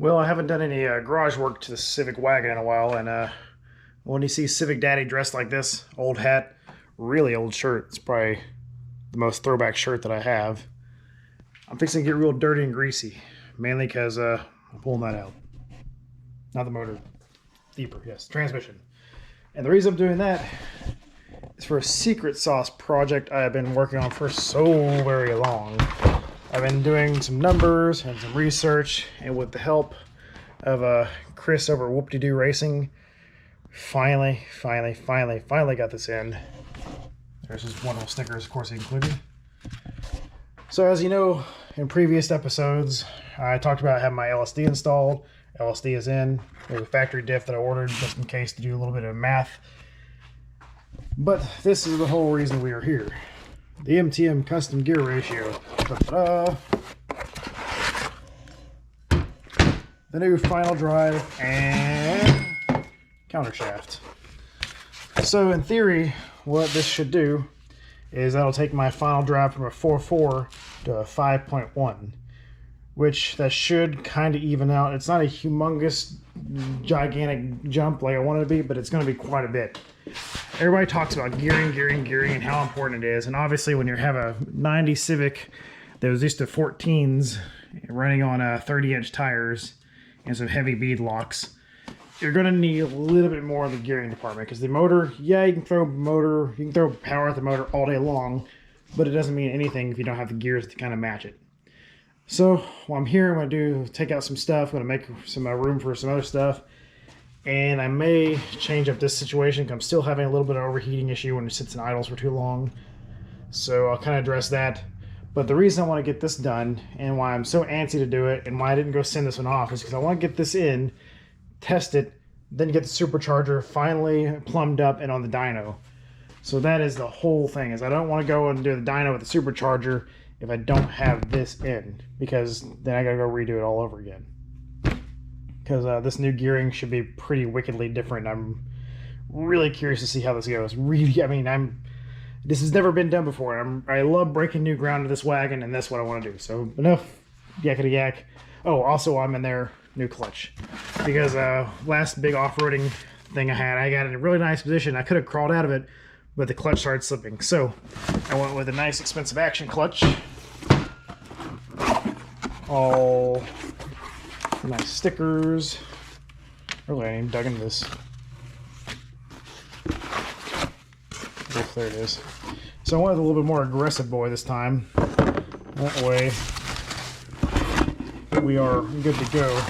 Well, I haven't done any garage work to the Civic Wagon in a while, and when you see Civic Daddy dressed like this, old hat, really old shirt, it's probably the most throwback shirt that I have. I'm fixing to get real dirty and greasy, mainly because I'm pulling that out. Not the motor, Duper, yes, transmission. And the reason I'm doing that is for a secret sauce project I have been working on for so very long. I've been doing some numbers and some research, and with the help of Chris over at Whoop-De-Doo Racing, finally got this in. There's just one little stickers, of course, included. So as you know, in previous episodes, I talked about having my LSD installed. LSD is in. There's a factory diff that I ordered just in case to do a little bit of math. But this is the whole reason we are here. The MTM custom gear ratio. Ta-da! The new final drive and countershaft. So in theory, what this should do is that'll take my final drive from a 4.4 to a 5.1, which that should kind of even out. It's not a humongous, gigantic jump like I want it to be, but it's going to be quite a bit. Everybody talks about gearing, and how important it is. And obviously, when you have a 90 Civic that was used to 14s running on 30-inch tires and some heavy bead locks, you're going to need a little bit more of the gearing department. Because the motor, yeah, you can throw power at the motor all day long, but it doesn't mean anything if you don't have the gears to kind of match it. So while I'm here, I'm going to take out some stuff. I'm going to make some room for some other stuff. And I may change up this situation because I'm still having a little bit of overheating issue when it sits in idles for too long. So I'll kind of address that. But the reason I want to get this done and why I'm so antsy to do it and why I didn't go send this one off is because I want to get this in, test it, then get the supercharger finally plumbed up and on the dyno. So that is the whole thing, is I don't want to go and do the dyno with the supercharger if I don't have this in, because then I gotta go redo it all over again. Because this new gearing should be pretty wickedly different. I'm really curious to see how this goes. Really, I mean, this has never been done before. I love breaking new ground to this wagon, and that's what I want to do. So enough yakety yak. Oh, also I'm in there, new clutch, because last big off-roading thing I got in a really nice position. I could have crawled out of it, but the clutch started slipping. So I went with a nice expensive action clutch. All nice stickers. Really, I ain't even dug into this. Oh, there it is. So I went with a little bit more aggressive boy this time. That way we are good to go.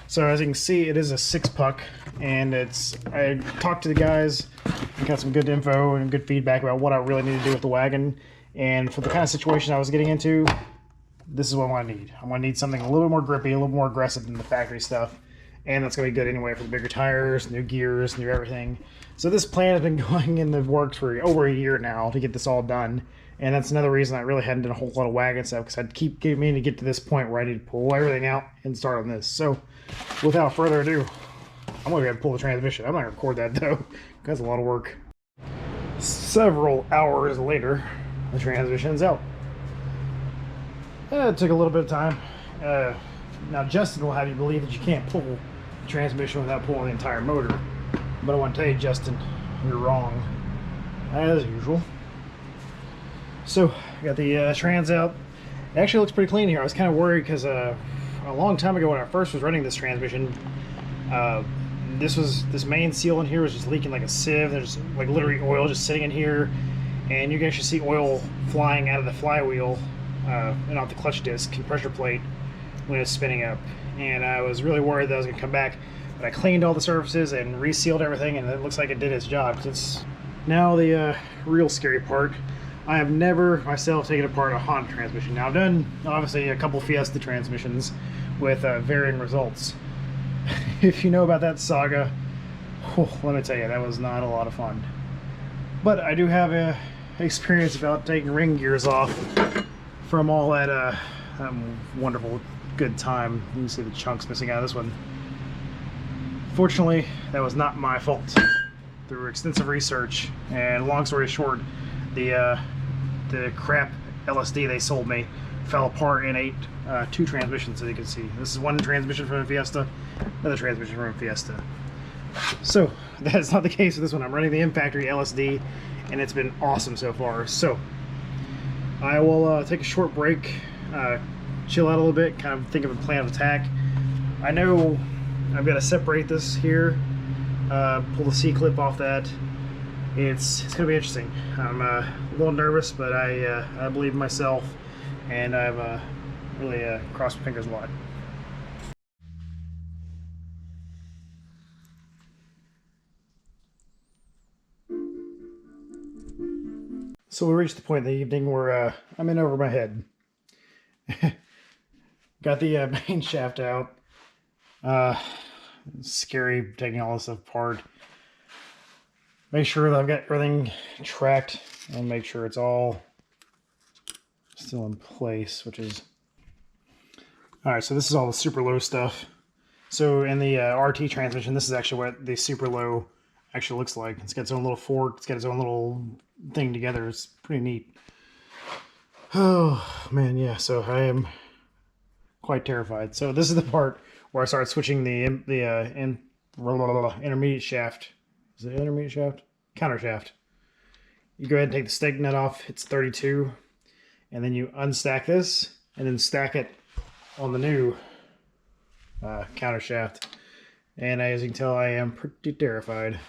So as you can see, it is a 6-puck, and I talked to the guys and got some good info and good feedback about what I really need to do with the wagon. And for the kind of situation I was getting into, this is what I need. I want to need something a little bit more grippy, a little more aggressive than the factory stuff. And that's going to be good anyway for the bigger tires, new gears, new everything. So this plan has been going in the works for over a year now to get this all done. And that's another reason I really hadn't done a whole lot of wagon stuff, because I'd keep meaning to get to this point where I need to pull everything out and start on this. So without further ado, I'm going to go ahead and pull the transmission. I'm not going to record that though, because that's a lot of work. Several hours later, the transmission's out. It took a little bit of time. Now Justin will have you believe that you can't pull the transmission without pulling the entire motor. But I want to tell you, Justin, you're wrong, as usual. So, I got the trans out. It actually looks pretty clean here. I was kind of worried because a long time ago when I first was running this transmission, this main seal in here was just leaking like a sieve. There's like literally oil just sitting in here, and you can actually see oil flying out of the flywheel and off the clutch disc and pressure plate when it's spinning up. And I was really worried that I was going to come back, but I cleaned all the surfaces and resealed everything, and it looks like it did its job. It's now the real scary part. I have never myself taken apart a Honda transmission. Now I've done obviously a couple Fiesta transmissions with varying results. If you know about that saga, let me tell you, that was not a lot of fun. But I do have a experience about taking ring gears off from all that wonderful good time. You can see the chunks missing out of this one. Fortunately, that was not my fault. Through extensive research, and long story short, the crap LSD they sold me fell apart in two transmissions, as you can see. This is one transmission from a Fiesta, another transmission from a Fiesta. So that's not the case with this one. I'm running the in-factory LSD, and it's been awesome so far. So I will take a short break, chill out a little bit, kind of think of a plan of attack. I know I've got to separate this here, pull the C-clip off that. It's going to be interesting. I'm a little nervous, but I believe in myself, and I've really crossed my fingers a lot. So we reached the point in the evening where I'm in over my head. Got the main shaft out. It's scary taking all this stuff apart. Make sure that I've got everything tracked and make sure it's all still in place, which is... Alright, so this is all the super low stuff. So in the RT transmission, this is actually what the super low actually looks like. It's got its own little fork, it's got its own little thing together. It's pretty neat. Oh man, yeah, so I am quite terrified. So this is the part where I started switching the intermediate shaft. Is it intermediate shaft? Counter shaft. You go ahead and take the stake nut off. It's 32. And then you unstack this and then stack it on the new counter shaft. And as you can tell, I am pretty terrified.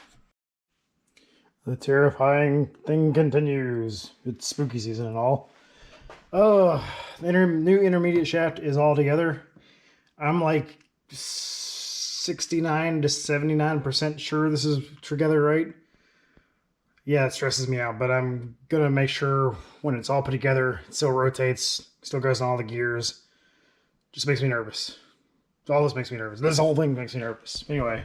The terrifying thing continues. It's spooky season and all. Oh, the new intermediate shaft is all together. I'm like 69 to 79% sure this is together right. Yeah, it stresses me out, but I'm gonna make sure when it's all put together, it still rotates, still goes on all the gears. Just makes me nervous. All this makes me nervous. This whole thing makes me nervous. Anyway,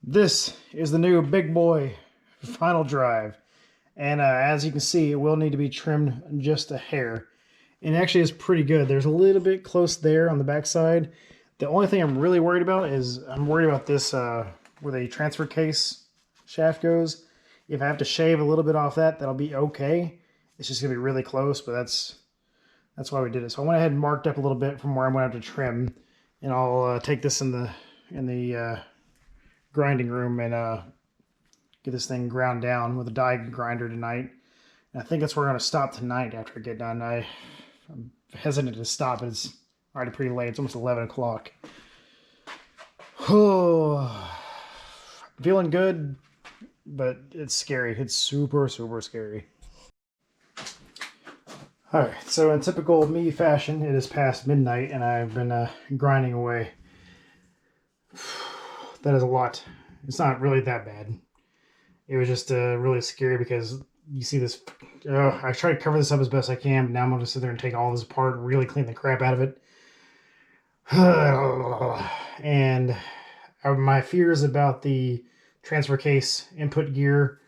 this is the new big boy final drive. And as you can see, it will need to be trimmed just a hair. And it actually is pretty good. There's a little bit close there on the back side. The only thing I'm really worried about is I'm worried about this where the transfer case shaft goes. If I have to shave a little bit off that, that'll be okay. It's just gonna be really close, but that's why we did it. So I went ahead and marked up a little bit from where I'm gonna have to trim, and I'll take this in the grinding room and get this thing ground down with a die grinder tonight. And I think that's where we're gonna stop tonight after I get done. I'm hesitant to stop. It's already pretty late. It's almost 11 o'clock. Oh, I'm feeling good, but it's scary. It's super, super scary. Alright, so in typical me fashion, it is past midnight and I've been grinding away. That is a lot. It's not really that bad. It was just really scary because you see this... I tried to cover this up as best I can, but now I'm going to sit there and take all this apart and really clean the crap out of it. And my fears about the transfer case input gear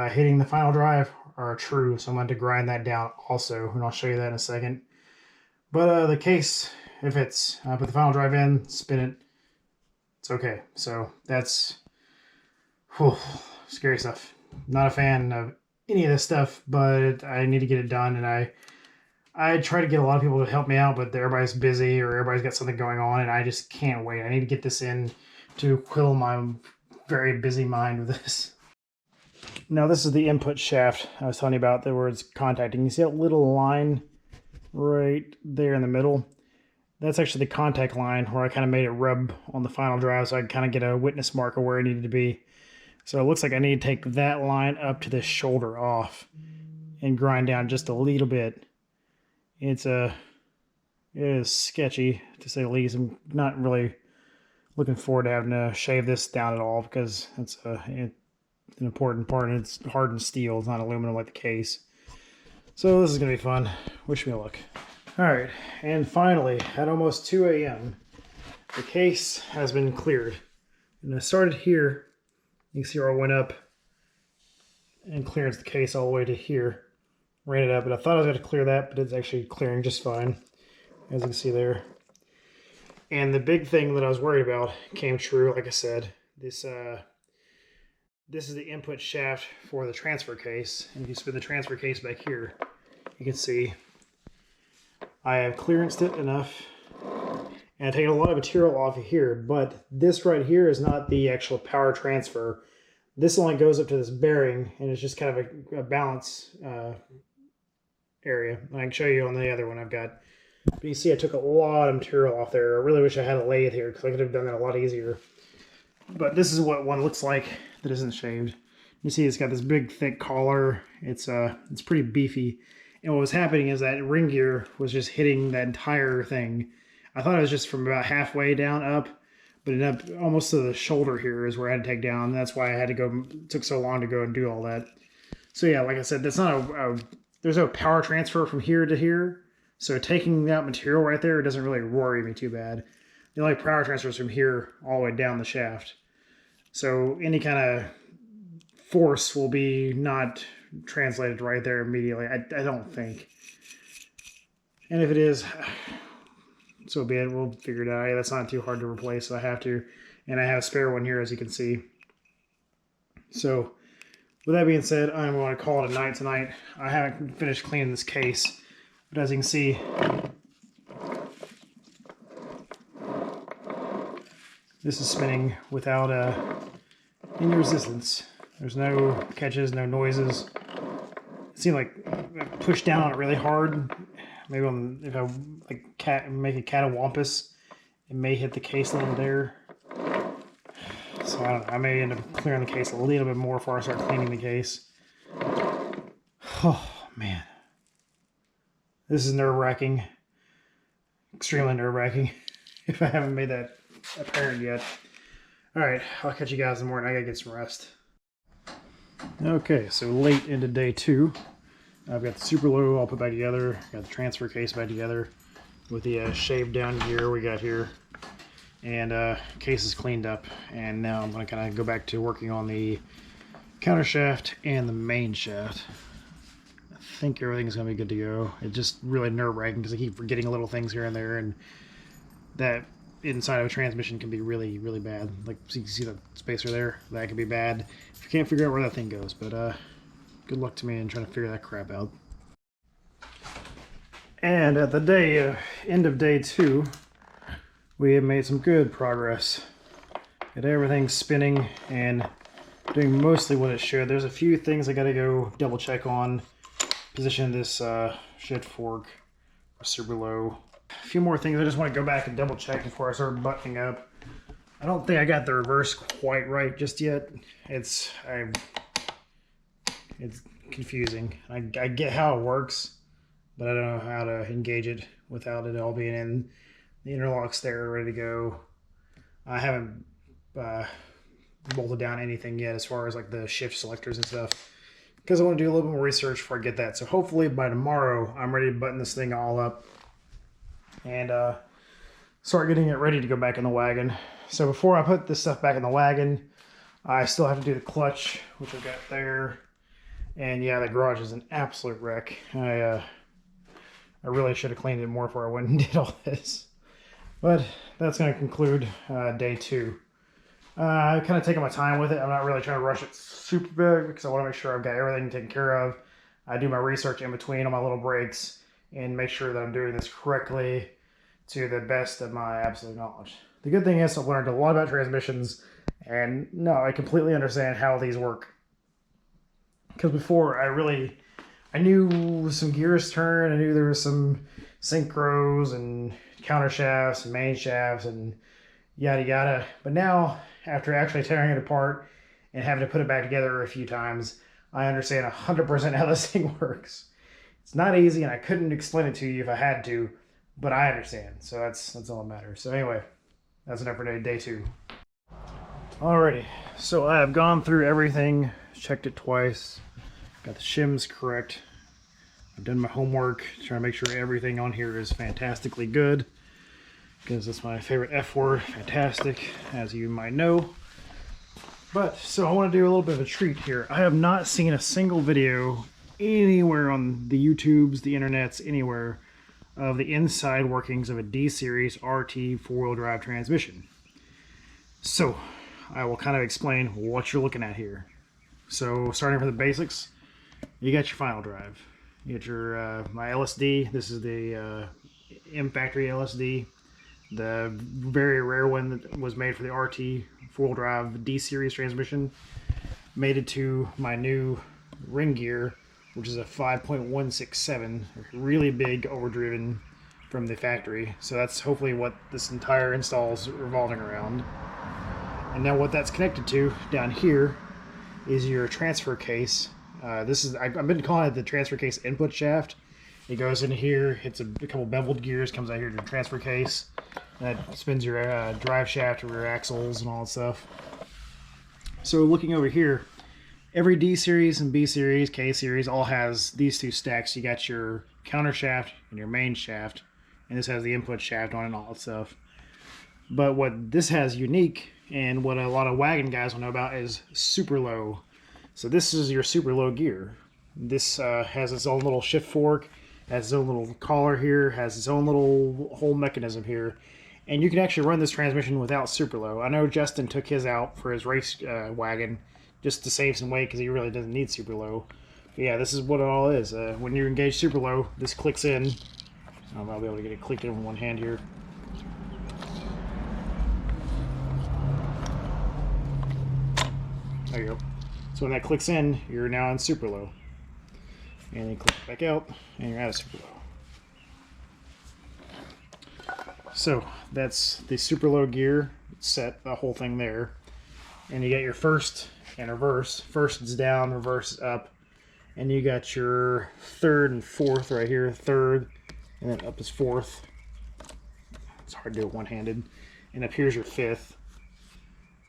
hitting the final drive are true, so I'm going to grind that down also, and I'll show you that in a second. But the case, if it's put the final drive in, spin it, it's okay. So that's scary stuff. Not a fan of any of this stuff, but I need to get it done, and I try to get a lot of people to help me out, but everybody's busy or everybody's got something going on, and I just can't wait. I need to get this in to quill my very busy mind with this. Now this is the input shaft I was telling you about that where it's contacting. You see that little line right there in the middle? That's actually the contact line where I kind of made it rub on the final drive so I could kind of get a witness mark of where it needed to be. So it looks like I need to take that line up to the shoulder off and grind down just a little bit. It is sketchy to say the least. I'm not really looking forward to having to shave this down at all because it's an important part, and it's hardened steel. It's not aluminum like the case. So this is going to be fun. Wish me luck. Alright, and finally, at almost 2 a.m., the case has been cleared. And I started here. You can see where I went up and clearance the case all the way to here. Ran it up, but I thought I was going to clear that, but it's actually clearing just fine, as you can see there. And the big thing that I was worried about came true, like I said. This is the input shaft for the transfer case. And if you spin the transfer case back here, you can see I have clearanced it enough, and I've taken a lot of material off of here, but this right here is not the actual power transfer. This only goes up to this bearing, and it's just kind of a balance area. And I can show you on the other one I've got. But you see I took a lot of material off there. I really wish I had a lathe here because I could have done that a lot easier. But this is what one looks like that isn't shaved. You see it's got this big thick collar. It's pretty beefy. And what was happening is that ring gear was just hitting that entire thing. I thought it was just from about halfway down up, but it ended up almost to the shoulder here is where I had to take down. That's why I had to go, it took so long to go and do all that. So yeah, like I said, that's not there's no power transfer from here to here. So taking that material right there, it doesn't really worry me too bad. The only power transfer is from here all the way down the shaft. So any kind of force will be not translated right there immediately. I don't think. And if it is, so be it. We'll figure it out. Yeah, that's not too hard to replace, so I have to. And I have a spare one here, as you can see. So with that being said, I'm going to call it a night tonight. I haven't finished cleaning this case. But as you can see, this is spinning without any resistance. There's no catches, no noises. It seemed like I pushed down on it really hard. Maybe if I make a catawampus, it may hit the case a little there. So I don't know. I may end up clearing the case a little bit more before I start cleaning the case. Oh man. This is nerve-wracking, extremely nerve-wracking, if I haven't made that apparent yet. All right, I'll catch you guys in the morning. I gotta get some rest. Okay, so late into day 2, I've got the super low all put back together, got the transfer case back together with the shaved down gear we got here, and case is cleaned up, and now I'm gonna kind of go back to working on the counter shaft and the main shaft. I think everything's gonna be good to go. It's just really nerve-wracking because I keep forgetting little things here and there, and that inside of a transmission can be really, really bad. Like, so you can see the spacer there, that could be bad if you can't figure out where that thing goes. But good luck to me in trying to figure that crap out. And at the end of day 2, we have made some good progress. Got everything spinning and doing mostly what it should. There's a few things I gotta go double check on. Position this shift fork super low. A few more things I just want to go back and double check before I start buttoning up. I don't think I got the reverse quite right just yet. It's confusing. I get how it works, but I don't know how to engage it without it all being in. The interlock's there, ready to go. I haven't bolted down anything yet as far as like the shift selectors and stuff, because I want to do a little bit more research before I get that. So hopefully by tomorrow, I'm ready to button this thing all up and start getting it ready to go back in the wagon. So before I put this stuff back in the wagon, I still have to do the clutch, which I've got there. And yeah, the garage is an absolute wreck. I really should have cleaned it more before I went and did all this. But that's going to conclude day 2. I've kind of taken my time with it. I'm not really trying to rush it super big because I want to make sure I've got everything taken care of. I do my research in between on my little breaks and make sure that I'm doing this correctly to the best of my absolute knowledge. The good thing is I've learned a lot about transmissions, and no, I completely understand how these work. Because before I knew some gears turn, I knew there was some synchros and counter shafts and main shafts and yada yada. But now, after actually tearing it apart and having to put it back together a few times, I understand 100% how this thing works. It's not easy, and I couldn't explain it to you if I had to, but I understand. So that's all that matters. So anyway, that's enough for day 2. Alrighty, so I have gone through everything, checked it twice, got the shims correct. I've done my homework, trying to make sure everything on here is fantastically good, because that's my favorite F word, fantastic, as you might know. But, so I want to do a little bit of a treat here. I have not seen a single video anywhere on the YouTubes, the internets, anywhere, of the inside workings of a D-Series RT four-wheel drive transmission. So, I will kind of explain what you're looking at here. So, starting from the basics, you got your final drive. You got your, my LSD, this is the factory LSD. The very rare one that was made for the RT4WD D series transmission made it to my new ring gear, which is a 5.167, really big, overdriven from the factory. So that's hopefully what this entire install is revolving around. And now what that's connected to down here is your transfer case. I've been calling it the transfer case input shaft. It goes in here, hits a couple beveled gears, comes out here to the transfer case. That spins your drive shaft or your axles and all that stuff. So looking over here, every D series and B series, K series all has these two stacks. You got your counter shaft and your main shaft, and this has the input shaft on it and all that stuff. But what this has unique, and what a lot of wagon guys will know about, is super low. So this is your super low gear. This has its own little shift fork, has its own little collar here, has its own little whole mechanism here. And you can actually run this transmission without super low. I know Justin took his out for his race wagon just to save some weight because he really doesn't need super low. But yeah, this is what it all is. When you engage super low, this clicks in. I don't know if I'll be able to get it clicked in with one hand here. There you go. So when that clicks in, you're now on super low. And then click back out, and you're out of super low. So that's the super low gear set, the whole thing there. And you got your first and reverse. First is down, reverse is up. And you got your third and fourth right here. Third, and then up is fourth. It's hard to do it one-handed. And up here's your fifth.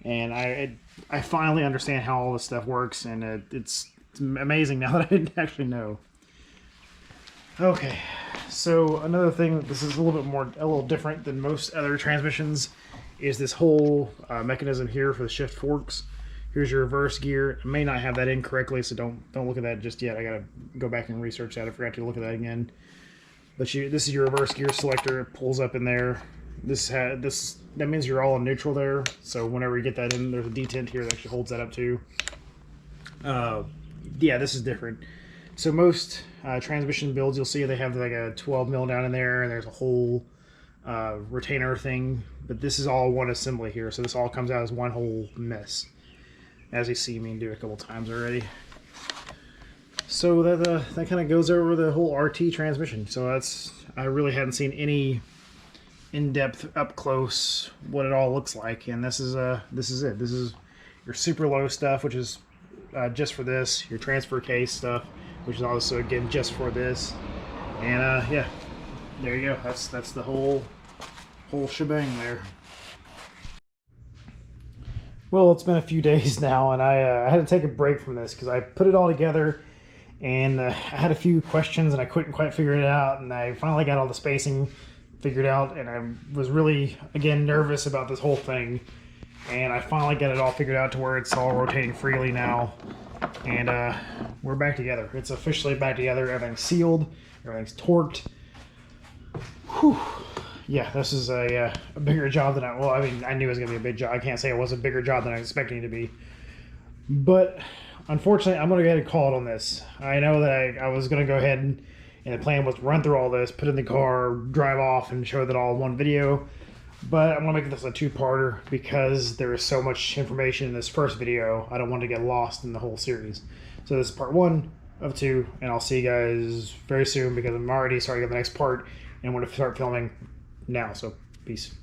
And I finally understand how all this stuff works, and it's amazing now that I actually know. Okay, so another thing, this is a little different than most other transmissions, is this whole mechanism here for the shift forks. Here's your reverse gear. I may not have that in correctly, so don't look at that just yet. I gotta go back and research that. I forgot to look at that again. But this is your reverse gear selector. It pulls up in there. That means you're all in neutral there. So whenever you get that in, there's a detent here that actually holds that up too. Yeah, this is different. So most transmission builds, you'll see they have like a 12 mil down in there, and there's a whole retainer thing. But this is all one assembly here, so this all comes out as one whole mess, as you see me do it a couple times already. So that kind of goes over the whole RT transmission. So I really hadn't seen any in-depth, up close, what it all looks like, and this is it. This is your super low stuff, which is just for this. Your transfer case stuff, which is also again just for this. And yeah, there you go. That's the whole shebang there. Well, it's been a few days now, and I had to take a break from this because I put it all together, and I had a few questions, and I couldn't quite figure it out, and I finally got all the spacing figured out, and I was really, again, nervous about this whole thing, and I finally got it all figured out to where it's all rotating freely now, and we're back together. It's officially back together. Everything's sealed, everything's torqued. Whew. Yeah, this is a bigger job than I knew it was going to be a big job. I can't say it was a bigger job than I was expecting it to be. But unfortunately, I'm going to go ahead and call it on this. I know that I was going to go ahead and the plan was to run through all this, put it in the car, drive off, and show that all in one video. But I'm going to make this a two-parter because there is so much information in this first video. I don't want to get lost in the whole series. So this is part 1 of 2, and I'll see you guys very soon because I'm already starting on the next part and want to start filming now. So peace.